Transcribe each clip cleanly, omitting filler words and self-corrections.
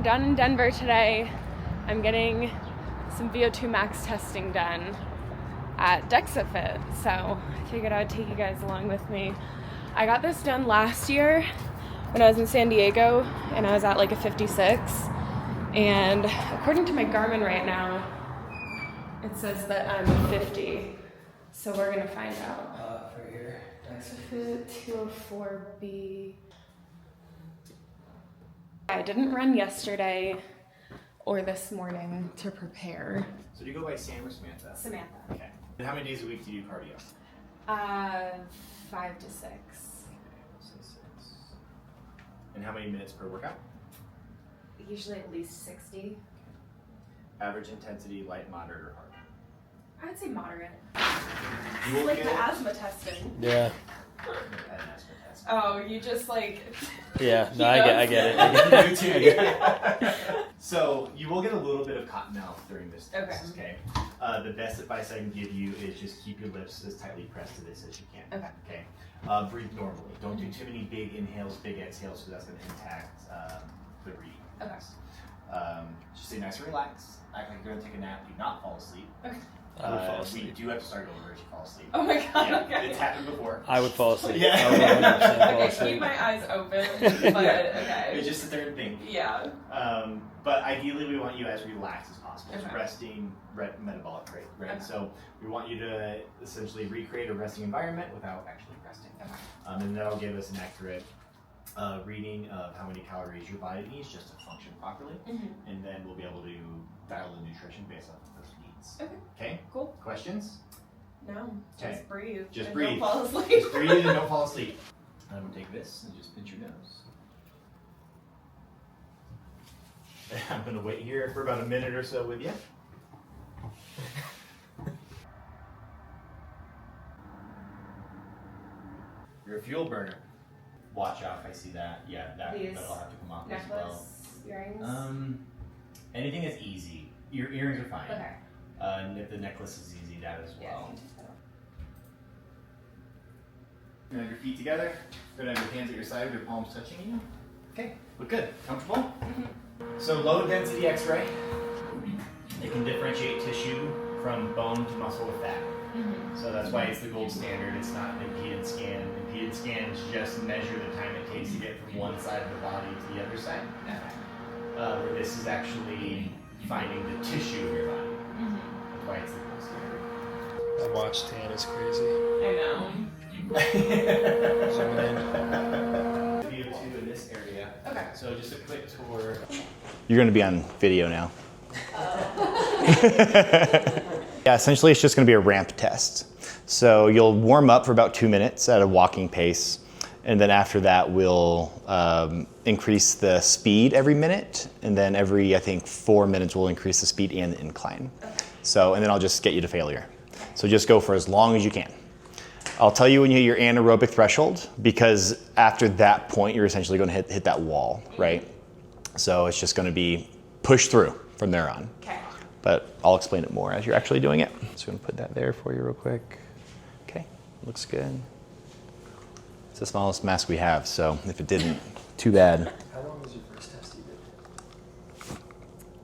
down in Denver today. I'm getting some VO2 max testing done at Dexafit, so I figured I would take you guys along with me. I got this done last year when I was in San Diego, and I was at like a 56, and according to my Garmin right now, it says that I'm 50, so we're gonna find out. Right here, Dexafit 204B. I didn't run yesterday or this morning to prepare. So do you go by Sam or Samantha? Samantha. Okay. And how many days a week do you do cardio? 5 to 6. Okay, so 6. And how many minutes per workout? Usually at least 60. Average intensity, light, moderate, or hard? I'd say moderate. You will Like get the asthma testing. Yeah. Oh, you just like... Yeah, no, I get it. You too, yeah. So you will get a little bit of cotton mouth during this test, okay? The best advice I can give you is just keep your lips as tightly pressed to this as you can. Okay. Breathe normally. Don't do too many big inhales, big exhales, so that's going to impact the reading. Okay. Just stay nice and relaxed. Act like you're going to take a nap. Do not fall asleep. Okay. I would fall asleep. We do have to start over if you fall asleep. Oh my god, Yeah, okay. it's happened before. I would fall asleep. Yeah. I would 100% fall Okay, asleep. keep my eyes open, but okay. It's just a third thing. Yeah. But ideally, we want you as relaxed as possible. Okay. Resting, metabolic rate, right? Okay. So we want you to essentially recreate a resting environment without actually resting. Okay. And that'll give us an accurate reading of how many calories your body needs just to function properly. Mm-hmm. And then we'll be able to dial the nutrition based off of those needs. Okay. Okay? Cool. Questions? No, Okay. just breathe. Just and breathe. Don't fall asleep. Just breathe and don't fall asleep. I'm going to take this and just pinch your nose. I'm going to wait here for about a minute or so with you. You're a fuel burner. Watch out if I see that. Yeah, that'll have to come off as well. Necklace, earrings. Anything is easy. Your earrings are fine. Okay. And if the necklace is easy, that as Yeah. well. You're gonna have your feet together. You're gonna have your hands at your side with your palms touching you. Okay, look good. Comfortable? Mm-hmm. So low density X-ray. It can differentiate tissue from bone to muscle to fat. Mm-hmm. So that's why it's the gold standard. It's not an impedance scan. Impedance scans just measure the time it takes to get from one side of the body to the other side. Okay. Where this is actually finding the tissue of your body. Mm-hmm. That's why it's the gold standard. That watch tan is crazy. I know. Zoom in. VO2 in this area. Okay. So just a quick tour. You're going to be on video now. Yeah, essentially it's just going to be a ramp test. So you'll warm up for about 2 minutes at a walking pace. And then after that, we'll increase the speed every minute. And then every, I think, 4 minutes, we'll increase the speed and the incline. Okay. So, and then I'll just get you to failure. So just go for as long as you can. I'll tell you when you hit your anaerobic threshold, because after that point, you're essentially going to hit that wall, right? So it's just going to be pushed through from there on. Okay. But I'll explain it more as you're actually doing it. Just going to put that there for you real quick. Okay, looks good. It's the smallest mask we have, so if it didn't, too bad. How long was your first test you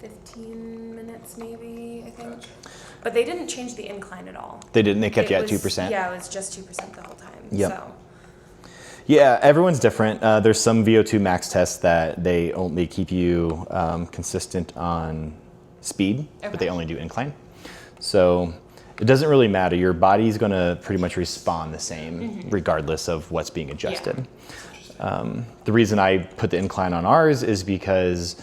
did? 15 minutes maybe, I think. Gotcha. But they didn't change the incline at all. They didn't, they kept you at was, 2%? Yeah, it was just 2% the whole time. Yep. So. Yeah, everyone's different. There's some VO2 max tests that they only keep you consistent on speed, but they only do incline. So it doesn't really matter. Your body's going to pretty much respond the same regardless of what's being adjusted. Yeah. The reason I put the incline on ours is because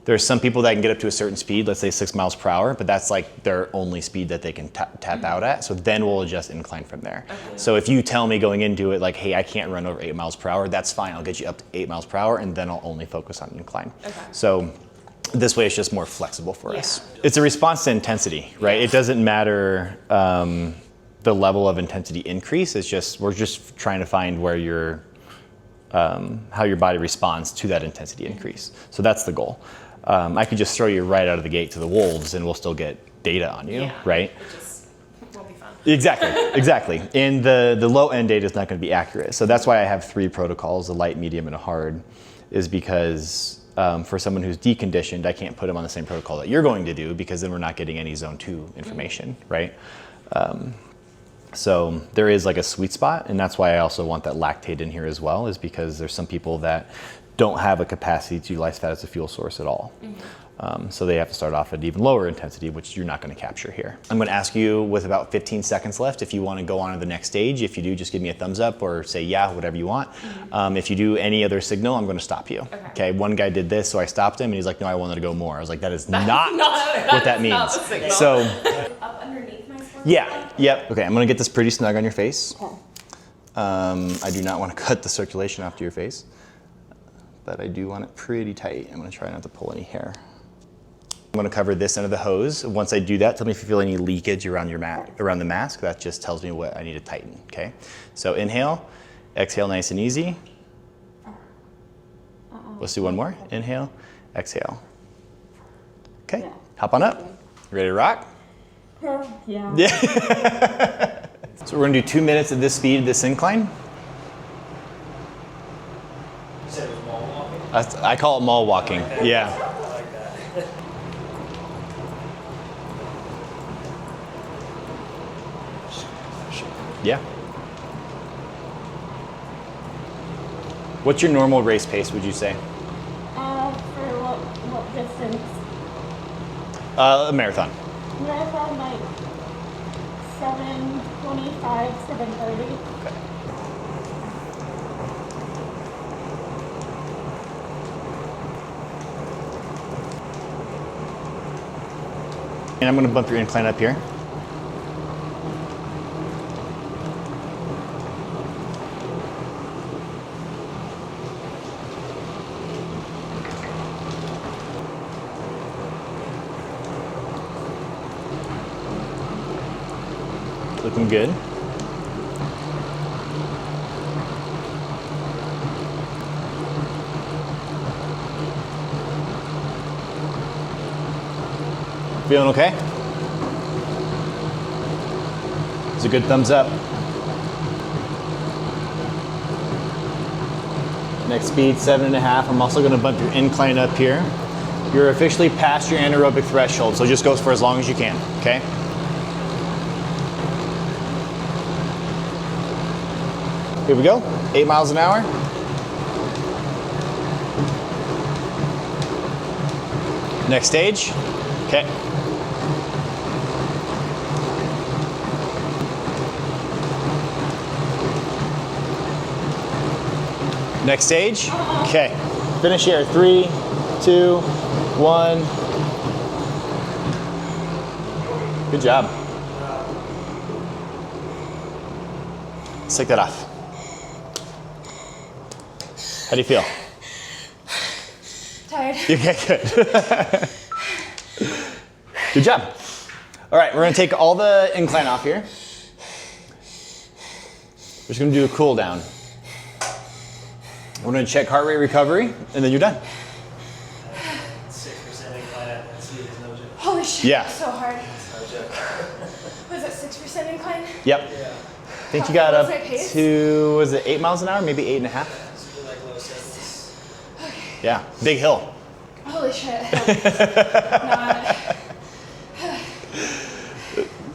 there's some people that can get up to a certain speed, let's say 6 miles per hour, but that's like their only speed that they can tap out at. So then we'll adjust incline from there. Okay. So if you tell me going into it like, hey, I can't run over 8 miles per hour, that's fine. I'll get you up to 8 miles per hour and then I'll only focus on incline. Okay. So this way it's just more flexible for us. It's a response to intensity, right? It doesn't matter the level of intensity increase. It's just, we're just trying to find where your, how your body responds to that intensity increase. So that's the goal. I could just throw you right out of the gate to the wolves and we'll still get data on you, right? It just won't be fun. Exactly, exactly. And the low end data is not going to be accurate. So that's why I have 3 protocols, a light, medium, and a hard, is because for someone who's deconditioned, I can't put them on the same protocol that you're going to do because then we're not getting any zone 2 information, right? So there is like a sweet spot, and that's why I also want that lactate in here as well, is because there's some people that don't have a capacity to utilize fat as a fuel source at all. So they have to start off at even lower intensity, which you're not going to capture here. I'm going to ask you with about 15 seconds left if you want to go on to the next stage. If you do, just give me a thumbs up or say yeah, whatever you want. If you do any other signal, I'm going to stop you. Okay. One guy did this, so I stopped him, and he's like, no, I wanted to go more. I was like, that is not what that means. So, Up underneath my spine? yeah, yep. Okay, I'm going to get this pretty snug on your face. I do not want to cut the circulation off to your face, but I do want it pretty tight. I'm going to try not to pull any hair. I'm going to cover this end of the hose. Once I do that, tell me if you feel any leakage around your around the mask. That just tells me what I need to tighten, okay? So inhale, exhale nice and easy. Let's do one more. Inhale, exhale. Okay, yeah. Hop on up. Ready to rock? Yeah. Yeah. So we're going to do 2 minutes at this speed, this incline. You said it was mall walking? I call it mall walking, yeah. I like that. Yeah. What's your normal race pace, would you say? For what distance? A marathon. Marathon, like 7:25, 7:30. Okay. And I'm going to bump your incline up here. Looking good. Feeling okay? It's a good thumbs up. Next speed, 7.5. I'm also gonna bump your incline up here. You're officially past your anaerobic threshold, so just go for as long as you can, okay? Here we go, 8 miles an hour. Next stage, okay. Next stage, okay. Finish here, 3, 2, 1. Good job. Let's take that off. How do you feel? Tired. Okay, good. Good job. All right, we're gonna take all the incline off here. We're just gonna do a cool down. We're gonna check heart rate recovery, and then you're done. 6% incline at speed is no joke. Holy shit, Yeah. that's so hard. No joke. Was it 6% incline? Yep. Yeah. I think you got What up was my pace? to, was it 8 miles an hour? Maybe 8.5? Super like low sevens. Yeah, big hill. Holy shit. Not.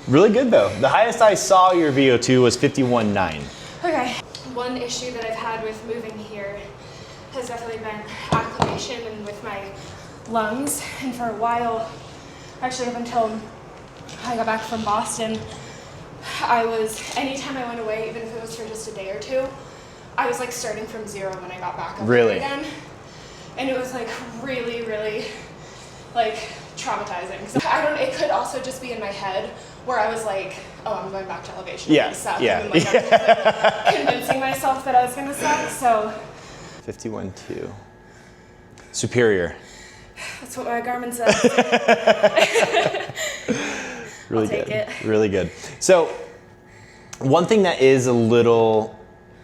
Really good though. The highest I saw your VO2 was 51.9. Okay. One issue that I've had with moving here has definitely been acclimation and with my lungs. And for a while, actually up until I got back from Boston, anytime I went away, even if it was for just a day or two, I was like starting from zero when I got back up there Really? again. And it was like really, really like traumatizing. So it could also just be in my head where I was like, oh, I'm going back to elevation. Yeah, Suck. yeah. And like, I was like convincing myself that I was gonna suck. So 51.2. Superior. that's what my Garmin says. Really I'll take good. it. Really good. So one thing that is a little,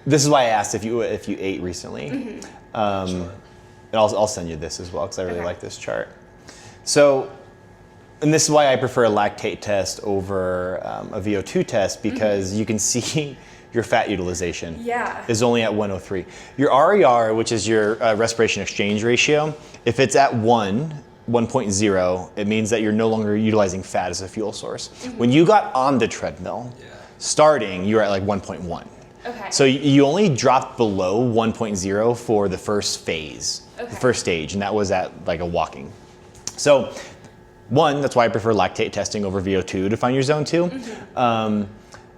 this is why I asked if you ate recently. And I'll send you this as well because I really Okay. like this chart. So, and this is why I prefer a lactate test over a VO2 test because you can see your fat utilization Yeah. is only at 103. Your RER, which is your respiration exchange ratio, if it's at 1.0, it means that you're no longer utilizing fat as a fuel source. When you got on the treadmill, starting, you were at like 1.1. Okay. So you only dropped below 1.0 for the first phase, the Okay. first stage, and that was at like a walking. So one, that's why I prefer lactate testing over VO2 to find your zone 2.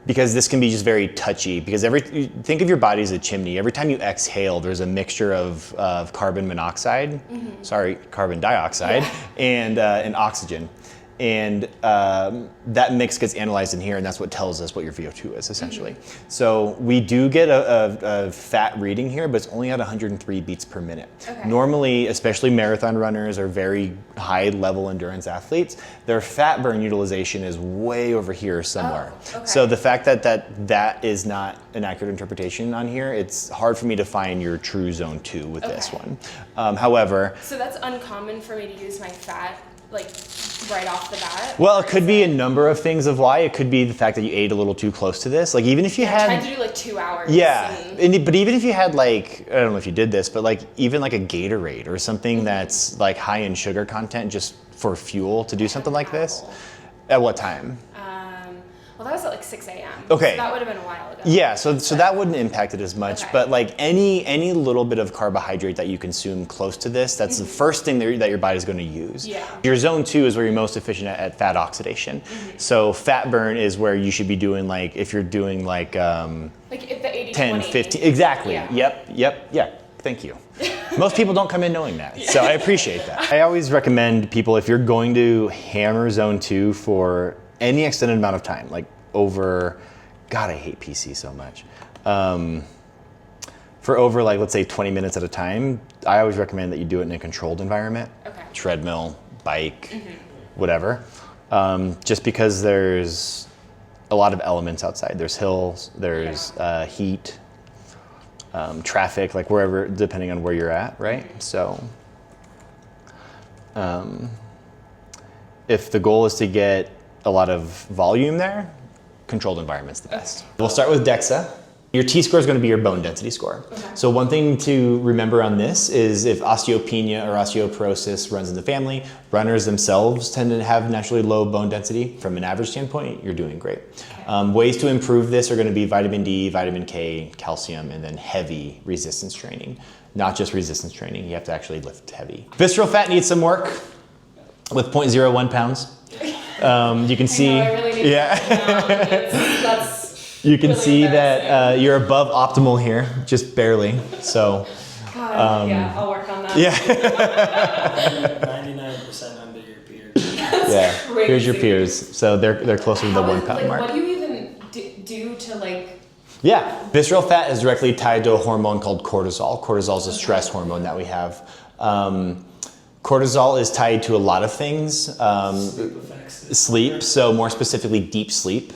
Because this can be just very touchy, because think of your body as a chimney. Every time you exhale, there's a mixture of carbon monoxide, carbon dioxide, and oxygen. And that mix gets analyzed in here, and that's what tells us what your VO2 is, essentially. So we do get a fat reading here, but it's only at 103 beats per minute. Okay. Normally, especially marathon runners or very high-level endurance athletes, their fat burn utilization is way over here somewhere. Oh, okay. So the fact that is not an accurate interpretation on here, it's hard for me to find your true zone 2 with this one. However, So that's uncommon for me to use my fat like right off the bat? well, it could be a number of things of why. It could be the fact that you ate a little too close to this. Like even if you I had, tried to do like 2 hours. yeah, but even if you had like, I don't know if you did this, but like even like a Gatorade or something that's like high in sugar content just for fuel to do something like this. At what time? Well, that was at like 6 a.m. Okay. So that would have been a while ago. Yeah, so that wouldn't impact it as much, Okay. but like any little bit of carbohydrate that you consume close to this, that's the first thing that your body's going to use. Yeah. Your zone 2 is where you're most efficient at fat oxidation. So fat burn is where you should be doing like, if you're doing like Like the 80, 10, 20. 15, exactly. Yeah. Yep, yeah, thank you. Most people don't come in knowing that, so I appreciate that. I always recommend people, if you're going to hammer zone 2 for any extended amount of time, like over, God, I hate PC so much. For over like, let's say 20 minutes at a time, I always recommend that you do it in a controlled environment. Okay. Treadmill, bike, whatever. Just because there's a lot of elements outside. There's hills, there's heat, traffic, like wherever, depending on where you're at, right? So if the goal is to get a lot of volume there, controlled environment's the best. We'll start with DEXA. Your T-score is going to be your bone density score. Okay. So one thing to remember on this is if osteopenia or osteoporosis runs in the family, runners themselves tend to have naturally low bone density. From an average standpoint, you're doing great. Ways to improve this are going to be vitamin D, vitamin K, calcium, and then heavy resistance training. Not just resistance training, you have to actually lift heavy. Visceral fat needs some work with 0.01 pounds. You can see, I really need that's you can really see that embarrassing. you're above optimal here, just barely. So, God, yeah, I'll work on that. yeah, 99% under your peers. yeah. Here's your crazy. peers. So they're closer to the How 1 is- pound like, mark. What do you even do to like? Yeah, visceral fat is directly tied to a hormone called cortisol. Cortisol is a stress hormone that we have. Cortisol is tied to a lot of things. Sleep effects. Sleep, so more specifically deep sleep,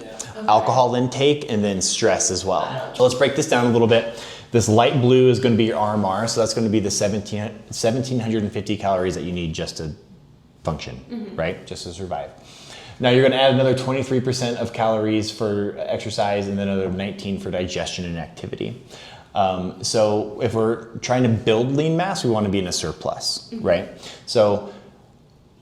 alcohol intake, and then stress as well. So let's break this down a little bit. This light blue is going to be your RMR, so that's going to be the 1,750 calories that you need just to function, right? Just to survive. Now you're going to add another 23% of calories for exercise and then another 19 for digestion and activity. So if we're trying to build lean mass, we want to be in a surplus, right? So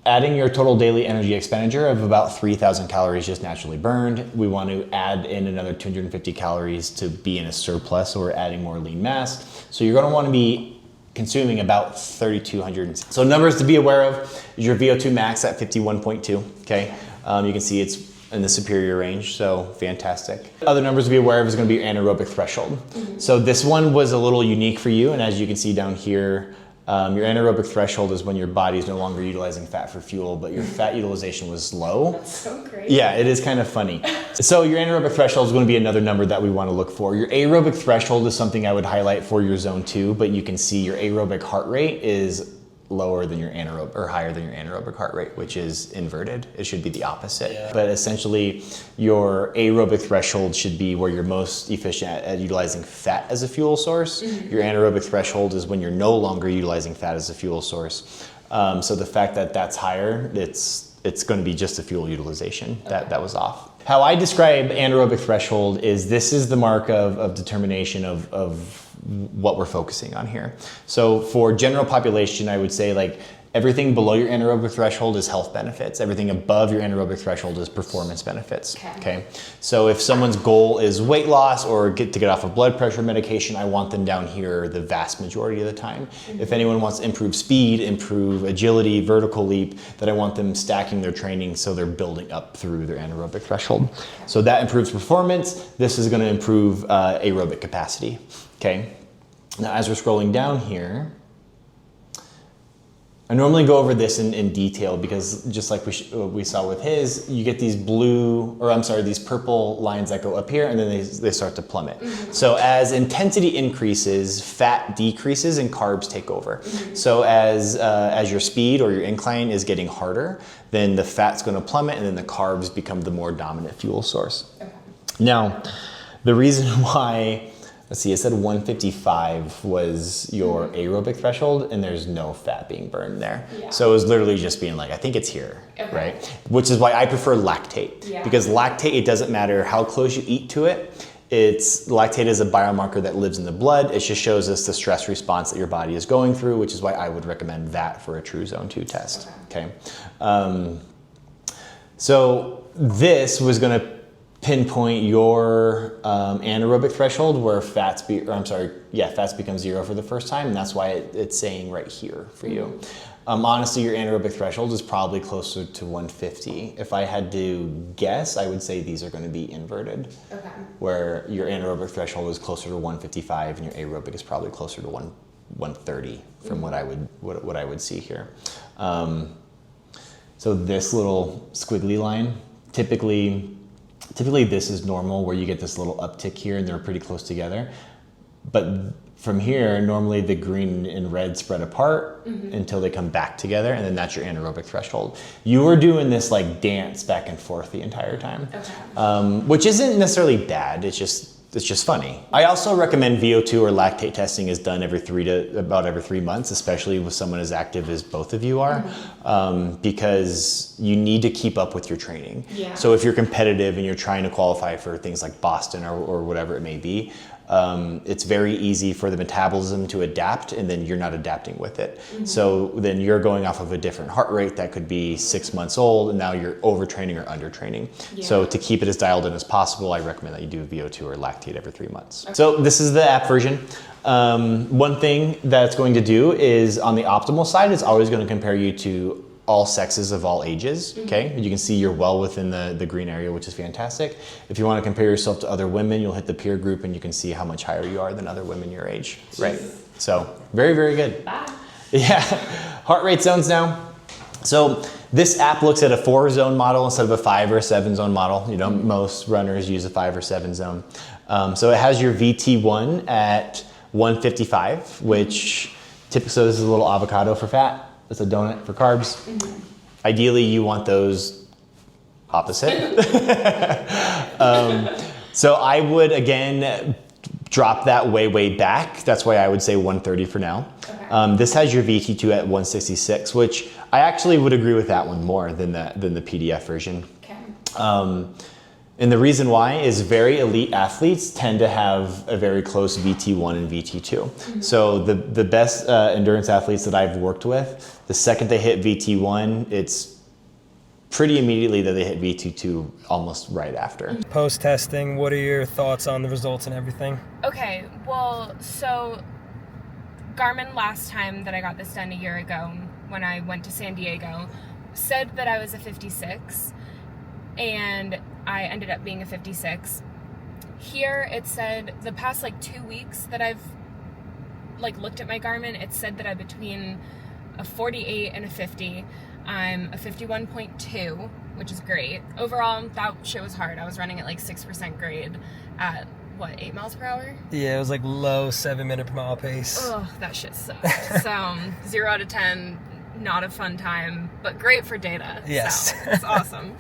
adding your total daily energy expenditure of about 3,000 calories just naturally burned. We want to add in another 250 calories to be in a surplus, so we're adding more lean mass. So you're going to want to be consuming about 3,200. So numbers to be aware of is your VO2 max at 51.2, okay? You can see it's in the superior range, so fantastic. Other numbers to be aware of is going to be your anaerobic threshold. So this one was a little unique for you, and as you can see down here, your anaerobic threshold is when your body is no longer utilizing fat for fuel, but your fat utilization was low. That's so great. Yeah, it is kind of funny. So your anaerobic threshold is going to be another number that we want to look for. Your aerobic threshold is something I would highlight for your zone 2, but you can see your aerobic heart rate is lower than your anaerobic or higher than your anaerobic heart rate, which is inverted. It should be the opposite. Yeah. But essentially, your aerobic threshold should be where you're most efficient at utilizing fat as a fuel source. Your anaerobic threshold is when you're no longer utilizing fat as a fuel source. So the fact that that's higher, it's going to be just the fuel utilization that was off. How I describe anaerobic threshold is this is the mark of determination of what we're focusing on here. So for general population, I would say like everything below your anaerobic threshold is health benefits. Everything above your anaerobic threshold is performance benefits. Okay. So if someone's goal is weight loss or to get off of blood pressure medication, I want them down here the vast majority of the time. If anyone wants to improve speed, improve agility, vertical leap, then I want them stacking their training so they're building up through their anaerobic threshold. So that improves performance. This is going to improve aerobic capacity. Okay. Now as we're scrolling down here, I normally go over this in detail because just like we saw with his, you get these these purple lines that go up here and then they start to plummet. So as intensity increases, fat decreases and carbs take over. So as your speed or your incline is getting harder, then the fat's going to plummet and then the carbs become the more dominant fuel source. Okay. Now, the reason why, let's see, it said 155 was your aerobic threshold and there's no fat being burned there. Yeah. So it was literally just being like, I think it's here, okay. Right? Which is why I prefer lactate. Yeah. Because lactate, it doesn't matter how close you eat to it. Lactate is a biomarker that lives in the blood. It just shows us the stress response that your body is going through, which is why I would recommend that for a true zone 2 test. Okay. So this was going to pinpoint your anaerobic threshold where fats become 0 for the first time, and that's why it's saying right here for you. Honestly, your anaerobic threshold is probably closer to 150. If I had to guess, I would say these are going to be inverted, okay. Where your anaerobic threshold is closer to 155 and your aerobic is probably closer to 130 from what I would see here. So this little squiggly line, typically this is normal where you get this little uptick here and they're pretty close together. But from here, normally the green and red spread apart until they come back together, and then that's your anaerobic threshold. You were doing this like dance back and forth the entire time, okay. Which isn't necessarily bad, it's just funny. I also recommend VO2 or lactate testing is done about every 3 months, especially with someone as active as both of you are, because you need to keep up with your training. Yeah. So if you're competitive and you're trying to qualify for things like Boston or whatever it may be, it's very easy for the metabolism to adapt and then you're not adapting with it. So then you're going off of a different heart rate that could be 6 months old and now you're overtraining or undertraining. Yeah. So to keep it as dialed in as possible, I recommend that you do VO2 or lactate every 3 months. Okay. So this is the app version. One thing that's going to do is on the optimal side, it's always going to compare you to all sexes of all ages, okay? You can see you're well within the green area, which is fantastic. If you want to compare yourself to other women, you'll hit the peer group and you can see how much higher you are than other women your age, right? So very, very good. Bye. Yeah, heart rate zones now. So this app looks at a 4-zone model instead of a 5 or a 7-zone model. You know, most runners use a 5 or 7 zone. So it has your VT1 at 155, which typically, so this is a little avocado for fat. It's a donut for carbs. Ideally, you want those opposite. So I would, again, drop that way back. That's why I would say 130 for now. Okay. This has your VT2 at 166, which I actually would agree with that one more than the PDF version. Okay. And the reason why is very elite athletes tend to have a very close VT1 and VT2. So the best endurance athletes that I've worked with, the second they hit VT1, it's pretty immediately that they hit VT2 almost right after. Post-testing, what are your thoughts on the results and everything? Okay, well, so Garmin last time that I got this done a year ago when I went to San Diego said that I was a 56 and I ended up being a 56. Here it said the past 2 weeks that I've looked at my Garmin, it said that I'm between a 48 and a 50. I'm a 51.2, which is great. Overall, that shit was hard. I was running at 6% grade at 8 miles per hour? Yeah, it was low 7-minute per mile pace. Oh, that shit sucked. So 0 out of 10, not a fun time, but great for data. Yes. So it's awesome.